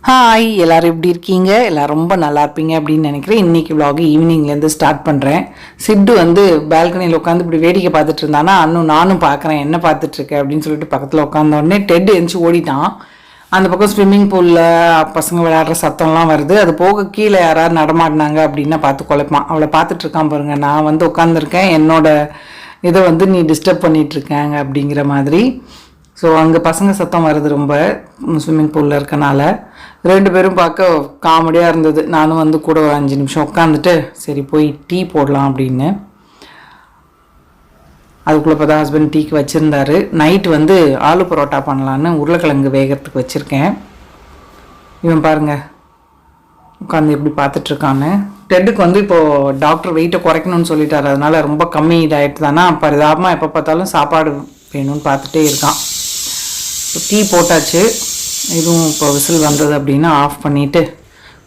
Hi எல்லோரும் எப்படி இருக்கீங்க? எல்லோரும் ரொம்ப நல்லா இருப்பீங்க அப்படின்னு நினைக்கிறேன். இன்றைக்கி விலாக் ஈவினிங்லேருந்து ஸ்டார்ட் பண்ணுறேன். சிட்டு வந்து பால்கனியில் உட்காந்து இப்படி வேடிக்கை பார்த்துட்டு இருந்தானா, நானும் பார்க்குறேன் என்ன பார்த்துட்ருக்கேன் அப்படின்னு சொல்லிட்டு பக்கத்தில் உட்காந்த உடனே டெட் எழுந்துச்சி ஓடிட்டான். அந்த பக்கம் ஸ்விம்மிங் பூலில் பசங்க விளையாடுற சத்தம்லாம் வருது. அது போக கீழே யாராவது நடமாடினாங்க அப்படின்னா பார்த்து குழப்பான். அவளை பார்த்துட்ருக்கான் பாருங்க. நான் வந்து உட்காந்துருக்கேன், என்னோட இதை வந்து நீ டிஸ்டர்ப் பண்ணிகிட்ருக்காங்க அப்படிங்கிற மாதிரி. ஸோ அங்கே பசங்க சத்தம் வருது ரொம்ப, ஸ்விம்மிங் பூலில் இருக்கனால. ரெண்டு பேரும் பார்க்க காமெடியாக இருந்தது. நானும் வந்து கூட ஒரு 5 நிமிஷம் உட்காந்துட்டு சரி போய் டீ போடலாம் அப்படின்னு. அதுக்குள்ளே பார்த்தா ஹஸ்பண்ட் டீக்கு வச்சுருந்தாரு. நைட்டு வந்து ஆலு பரோட்டா பண்ணலான்னு உருளைக்கிழங்கு வேகிறதுக்கு வச்சுருக்கேன். இவன் பாருங்கள் உட்காந்து எப்படி பார்த்துட்ருக்கான்னு. டெட்டுக்கு வந்து இப்போது டாக்டர் வெயிட்டை குறைக்கணும்னு சொல்லிட்டாரு. அதனால ரொம்ப கம்மி டயட் தானே, பரிதாபமாக எப்போ பார்த்தாலும் சாப்பாடு வேணும்னு பார்த்துட்டே இருக்கான். டீ போட்டாச்சு. இதுவும் இப்போ விசில் வந்தது அப்படின்னா ஆஃப் பண்ணிவிட்டு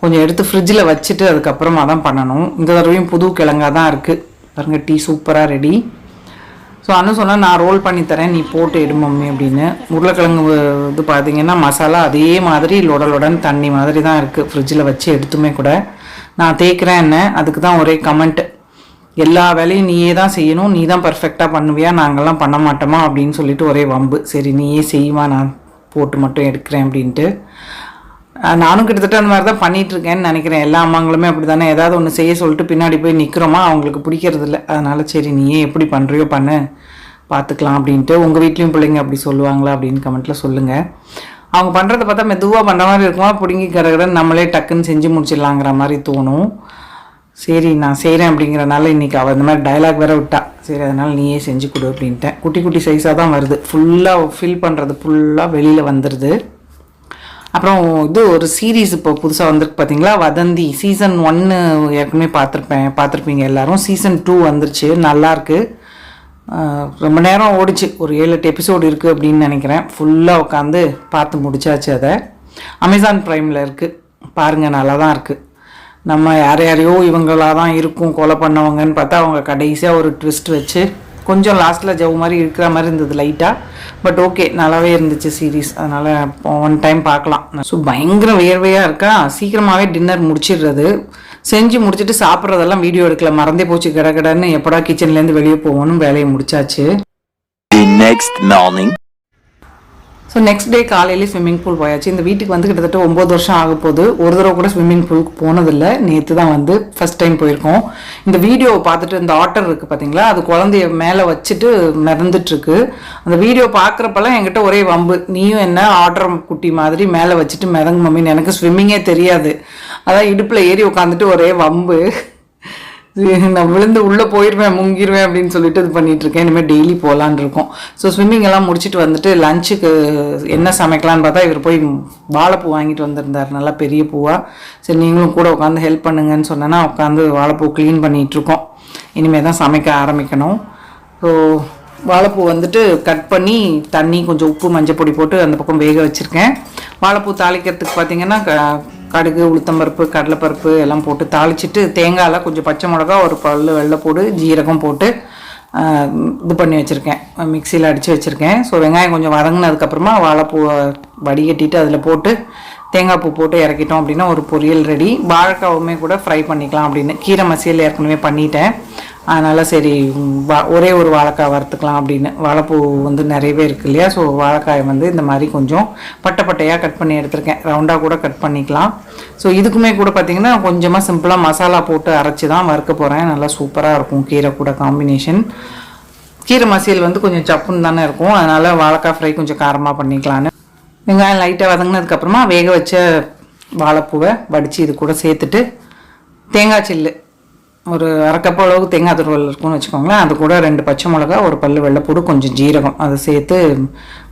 கொஞ்சம் எடுத்து ஃப்ரிட்ஜில் வச்சுட்டு அதுக்கப்புறமா தான் பண்ணணும். இந்த தடவையும் புது கிழங்காக தான் இருக்குது பாருங்கள். டீ சூப்பராக ரெடி. ஸோ அண்ணன் சொன்னால் நான் ரோல் பண்ணி தரேன், நீ போட்டு எடு மம்மி அப்படின்னு. உருளைக்கிழங்கு இது பார்த்திங்கன்னா மசாலா அதே மாதிரி லொடலுடன் தண்ணி மாதிரி தான் இருக்குது. ஃப்ரிட்ஜில் வச்சு எடுத்துமே கூட நான் தேய்க்கிறேன் என்ன, அதுக்கு தான் ஒரே கமெண்ட், எல்லா வேலையும் நீயே தான் செய்யணும், நீ தான் பர்ஃபெக்டாக பண்ணுவியா, நாங்கள்லாம் பண்ண மாட்டோமா அப்படின்னு சொல்லிட்டு ஒரே வம்பு. சரி நீயே செய்யுமா, நான் போட்டு மட்டும் எடுக்கிறேன் அப்படின்ட்டு. நானும் கிட்டத்தட்ட அந்த மாதிரி தான் பண்ணிகிட்ருக்கேன்னு நினைக்கிறேன். எல்லா அம்மாங்களுமே அப்படி தானே, ஏதாவது ஒன்று செய்ய சொல்லிட்டு பின்னாடி போய் நிற்கிறோமா, அவங்களுக்கு பிடிக்கிறதில்ல. அதனால் சரி நீயே எப்படி பண்ணுறியோ பண்ணு, பார்த்துக்கலாம் அப்படின்ட்டு. உங்கள் வீட்லேயும் பிள்ளைங்க அப்படி சொல்லுவாங்களா அப்படின்னு கமெண்ட்டில் சொல்லுங்கள். அவங்க பண்ணுறத பார்த்தா மெதுவாக பண்ணுற மாதிரி இருக்குமா, பிடுங்கி கடகடன்னு நம்மளே டக்குன்னு செஞ்சு முடிச்சிடலாங்கிற மாதிரி தோணும். சரி நான் செய்கிறேன் அப்படிங்கிறனால இன்றைக்கி அவள் இந்த மாதிரி டைலாக் வேறு விட்டா. சரி அதனால் நீயே செஞ்சு கொடு அப்படின்ட்டேன். குட்டி குட்டி சைஸாக தான் வருது, ஃபுல்லாக ஃபில் பண்ணுறது ஃபுல்லாக வெளியில் வந்துடுது. அப்புறம் இது ஒரு சீரீஸ் இப்போ புதுசாக வந்திருக்கு பார்த்தீங்களா, வதந்தி. சீசன் 1 ஏற்கனவே பார்த்துருப்பீங்க எல்லோரும். சீசன் 2 வந்துருச்சு, நல்லாயிருக்கு. ரொம்ப நேரம் ஓடிச்சு, ஒரு 7-8 எபிசோடு இருக்குது அப்படின்னு நினைக்கிறேன். ஃபுல்லாக உட்காந்து பார்த்து முடிச்சாச்சு. அதை அமேசான் ப்ரைமில் இருக்குது, பாருங்கள் நல்லா தான் இருக்குது. நம்ம யாரையோ இவங்களாக தான் இருக்கும் கொலை பண்ணவங்கன்னு பார்த்தா அவங்க கடைசியாக ஒரு ட்விஸ்ட் வச்சு கொஞ்சம் லாஸ்ட்டில் ஜவு மாதிரி இருக்கிற மாதிரி இருந்தது லைட்டாக. பட் ஓகே நல்லாவே இருந்துச்சு சீரீஸ், அதனால் ஒன் டைம் பார்க்கலாம். ஸோ பயங்கர வியர்வையாக இருக்கா, சீக்கிரமாகவே டின்னர் முடிச்சிடுறது. செஞ்சு முடிச்சுட்டு சாப்பிட்றதெல்லாம் வீடியோ எடுக்கல, மறந்தே போச்சு. கடன்னு எப்படா கிச்சன்லேருந்து வெளியே போகணும், வேலையை முடிச்சாச்சு. ஸோ நெக்ஸ்ட் டே காலையிலே ஸ்விம்மிங் பூல் போயாச்சு. இந்த வீட்டுக்கு வந்து கிட்டத்தட்ட 9 வருஷம் ஆக போகுது. ஒரு தடவை கூட ஸ்விம்மிங் பூலுக்கு போனதில்லை. நேற்று தான் வந்து ஃபஸ்ட் டைம் போயிருக்கோம். இந்த வீடியோவை பார்த்துட்டு இந்த ஆட்டர் இருக்குது பார்த்தீங்களா, அது குழந்தைய மேலே வச்சுட்டு மிதந்துட்டுருக்கு. அந்த வீடியோ பார்க்குறப்பெல்லாம் என்கிட்ட ஒரே வம்பு, நீயும் என்ன ஆட்டர் குட்டி மாதிரி மேலே வச்சுட்டு மிதங்கு மம்மின்னு. எனக்கு ஸ்விம்மிங்கே தெரியாது, அதான் இடுப்பில் ஏறி உட்காந்துட்டு ஒரே வம்பு. நான் விழுந்து உள்ளே போயிடுவேன், முங்கிடுவேன் அப்படின்னு சொல்லிட்டு இது பண்ணிகிட்ருக்கேன். இனிமேல் டெய்லி போகலான் இருக்கோம். ஸோ ஸ்விம்மிங் எல்லாம் முடிச்சுட்டு வந்துட்டு லஞ்சுக்கு என்ன சமைக்கலான்னு பார்த்தா இவர் போய் வாழைப்பூ வாங்கிட்டு வந்திருந்தார், நல்லா பெரிய பூவாக. சரி நீங்களும் கூட உட்காந்து ஹெல்ப் பண்ணுங்கன்னு சொன்னேன்னா உட்காந்து வாழைப்பூ க்ளீன் பண்ணிகிட்ருக்கோம். இனிமேல் தான் சமைக்க ஆரம்பிக்கணும். ஸோ வாழைப்பூ வந்துட்டு கட் பண்ணி தண்ணி கொஞ்சம் உப்பு மஞ்சள் பொடி போட்டு அந்த பக்கம் வேக வச்சுருக்கேன். வாழைப்பூ தாளிக்கிறதுக்கு பார்த்திங்கன்னா கடுகு, உளுத்தம்பருப்பு, கடலைப்பருப்பு எல்லாம் போட்டு தாளிச்சிட்டு தேங்காயில் கொஞ்சம் பச்சை மிளகா, ஒரு பல்லு வெள்ளைப்பூடு, ஜீரகம் போட்டு இது பண்ணி வச்சுருக்கேன், மிக்சியில் அடித்து வச்சுருக்கேன். ஸோ வெங்காயம் கொஞ்சம் வதங்கினதுக்கப்புறமா வாழைப்பூவை வடிகட்டிட்டு அதில் போட்டு தேங்காய் பூ போட்டு இறக்கிட்டோம் அப்படின்னா ஒரு பொரியல் ரெடி. வாழைக்காவுமே கூட ஃப்ரை பண்ணிக்கலாம் அப்படின்னு. கீரை மசியல் ஏற்கனவே பண்ணிட்டேன், அதனால் சரி ஒரே ஒரு வாழைக்காய் வறுத்துக்கலாம் அப்படின்னு. வாழைப்பூ வந்து நிறையவே இருக்குது இல்லையா, ஸோ வாழைக்காயை வந்து இந்த மாதிரி கொஞ்சம் பட்டையாக கட் பண்ணி எடுத்துருக்கேன். ரவுண்டாக கூட கட் பண்ணிக்கலாம். ஸோ இதுக்குமே கூட பார்த்திங்கன்னா கொஞ்சமாக சிம்பிளாக மசாலா போட்டு அரைச்சி தான் வறுக்க போகிறேன். நல்லா சூப்பராக இருக்கும் கீரை கூட காம்பினேஷன். கீரை மசியல் வந்து கொஞ்சம் சப்புன்னு தானே இருக்கும், அதனால் வாழைக்காய் ஃப்ரை கொஞ்சம் காரமாக பண்ணிக்கலான்னு. வெங்காயம் லைட்டாக வதங்கினதுக்கப்புறமா வேக வச்ச வாழைப்பூவை வடித்து இது கூட சேர்த்துட்டு தேங்காய் சில்லு ஒரு அரைக்கப்பு அளவுக்கு தேங்காய் துருவல் இருக்குன்னு வச்சுக்கோங்களேன். அது கூட 2 பச்சை மிளகா, ஒரு பல்லு வெள்ளைப்பூடு, கொஞ்சம் ஜீரகம் அதை சேர்த்து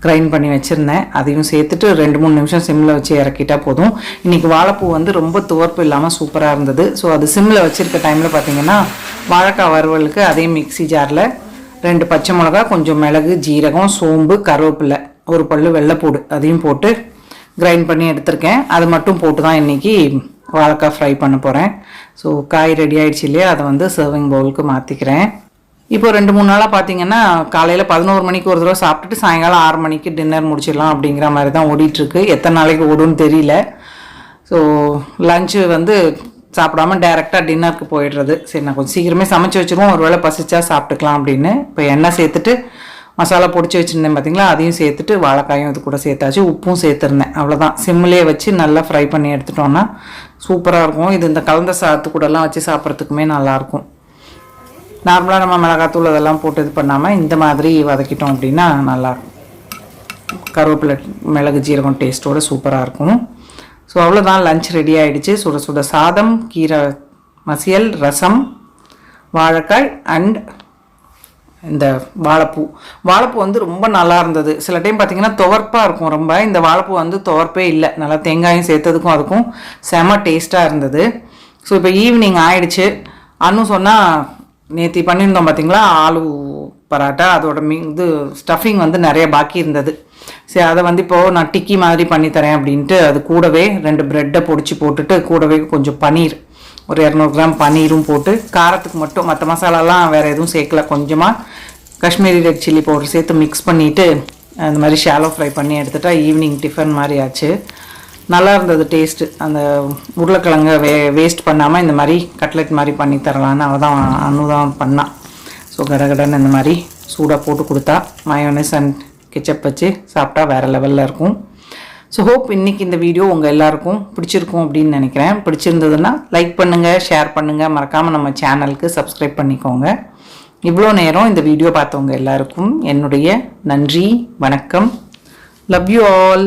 கிரைண்ட் பண்ணி வச்சுருந்தேன். அதையும் சேர்த்துட்டு 2-3 நிமிஷம் சிம்மில் வச்சு இறக்கிட்டால் போதும். இன்றைக்கி வாழைப்பூ வந்து ரொம்ப துவர்ப்பு இல்லாமல் சூப்பராக இருந்தது. ஸோ அது சிம்மில் வச்சுருக்க டைமில் பார்த்திங்கன்னா வாழைக்காய் வறுவலுக்கு அதே மிக்ஸி ஜாரில் 2 பச்சை மிளகா, கொஞ்சம் மிளகு, ஜீரகம், சோம்பு, கருவேப்பிலை, ஒரு பல்லு வெள்ளைப்பூடு அதையும் போட்டு கிரைண்ட் பண்ணி எடுத்திருக்கேன். அது மட்டும் போட்டு தான் இன்றைக்கி வாழைக்காய் ஃப்ரை பண்ண போகிறேன். ஸோ காய் ரெடி ஆகிடுச்சு இல்லையா, அதை வந்து சர்விங் பவுலுக்கு மாற்றிக்கிறேன். இப்போ 2-3 நாளாக பார்த்தீங்கன்னா காலையில் 11 மணிக்கு ஒரு தடவை சாப்பிட்டுட்டு சாயங்காலம் 6 மணிக்கு டின்னர் முடிச்சிடலாம் அப்படிங்கிற மாதிரி தான் ஓடிட்டுருக்கு. எத்தனை நாளைக்கு ஓடுன்னு தெரியல. ஸோ லஞ்சு வந்து சாப்பிடாம டேரெக்டாக டின்னருக்கு போயிடுறது. சரி நான் கொஞ்சம் சீக்கிரமே சமைச்சு வச்சுருவோம், ஒரு வேளை பசிச்சா சாப்பிட்டுக்கலாம் அப்படின்னு. இப்போ எண்ணெய் சேர்த்துட்டு மசாலா பொடிச்சு வச்சுருந்தேன் பார்த்தீங்களா, அதையும் சேர்த்துட்டு வாழைக்காயும் இது கூட சேர்த்தாச்சு, உப்பும் சேர்த்துருந்தேன். அவ்வளோதான், சிம்லேயே வச்சு நல்லா ஃப்ரை பண்ணி எடுத்துட்டோன்னா சூப்பராக இருக்கும். இது இந்த கலந்த சாதத்து கூடலாம் வச்சு சாப்பிட்றதுக்குமே நல்லாயிருக்கும். நார்மலாக நம்ம மிளகாத்தூள் அதெல்லாம் போட்டு இது பண்ணாமல் இந்த மாதிரி வதக்கிட்டோம் அப்படின்னா நல்லாயிருக்கும். கருவேப்பிலை மிளகு ஜீரகம் டேஸ்ட்டோடு சூப்பராக இருக்கும். ஸோ அவ்வளோதான், லஞ்ச் ரெடி ஆகிடுச்சு. சுட சுட சாதம், கீரை மசியல், ரசம், வாழைக்காய் அண்ட் இந்த வாழைப்பூ வந்து ரொம்ப நல்லா இருந்தது. சில டைம் பார்த்திங்கன்னா துவர்ப்பாக இருக்கும் ரொம்ப, இந்த வாழைப்பூ வந்து துவர்ப்பே இல்லை, நல்லா தேங்காயும் சேர்த்ததுக்கும் அதுக்கும் செம டேஸ்ட்டாக இருந்தது. ஸோ இப்போ ஈவினிங் ஆயிடுச்சு. அன்னு சொன்னால் நேற்று பண்ணியிருந்தோம் பார்த்திங்களா ஆலு பராட்டா, அதோட இது ஸ்டஃபிங் வந்து நிறைய பாக்கி இருந்தது. சரி அதை வந்து இப்போது நான் டிக்கி மாதிரி பண்ணித்தரேன் அப்படின்ட்டு அது கூடவே 2 ப்ரெட்டை பொடிச்சு போட்டுட்டு கூடவே கொஞ்சம் பன்னீர், ஒரு 200 கிராம் பன்னீரும் போட்டு காரத்துக்கு மட்டும், மற்ற மசாலாலாம் வேறு எதுவும் சேர்க்கல, கொஞ்சமாக காஷ்மீரி ரெட் சில்லி பவுடர் சேர்த்து மிக்ஸ் பண்ணிவிட்டு அந்த மாதிரி ஷாலோ ஃப்ரை பண்ணி எடுத்துட்டா ஈவினிங் டிஃபன் மாதிரி ஆச்சு. நல்லா இருந்தது டேஸ்ட்டு. அந்த உருளைக்கிழங்க வேஸ்ட் பண்ணாமல் இந்த மாதிரி கட்லெட் மாதிரி பண்ணி தரலான்னு அவள் தான் அனுதான் பண்ணான். ஸோ கடகடன்னு இந்த மாதிரி சூடாக போட்டு கொடுத்தா மயோனஸ் அண்ட் கெச்சப் வச்சு சாப்பிட்டா வேறு லெவலில் இருக்கும். ஸோ ஹோப் இன்றைக்கி இந்த வீடியோ உங்கள் எல்லாருக்கும் பிடிச்சிருக்கும் அப்படின்னு நினைக்கிறேன். பிடிச்சிருந்ததுன்னா லைக் பண்ணுங்கள், ஷேர் பண்ணுங்கள், மறக்காமல் நம்ம சேனலுக்கு சப்ஸ்கிரைப் பண்ணிக்கோங்க. இவ்வளோ நேரம் இந்த வீடியோ பார்த்தவங்க எல்லாருக்கும் என்னுடைய நன்றி, வணக்கம். Love you all.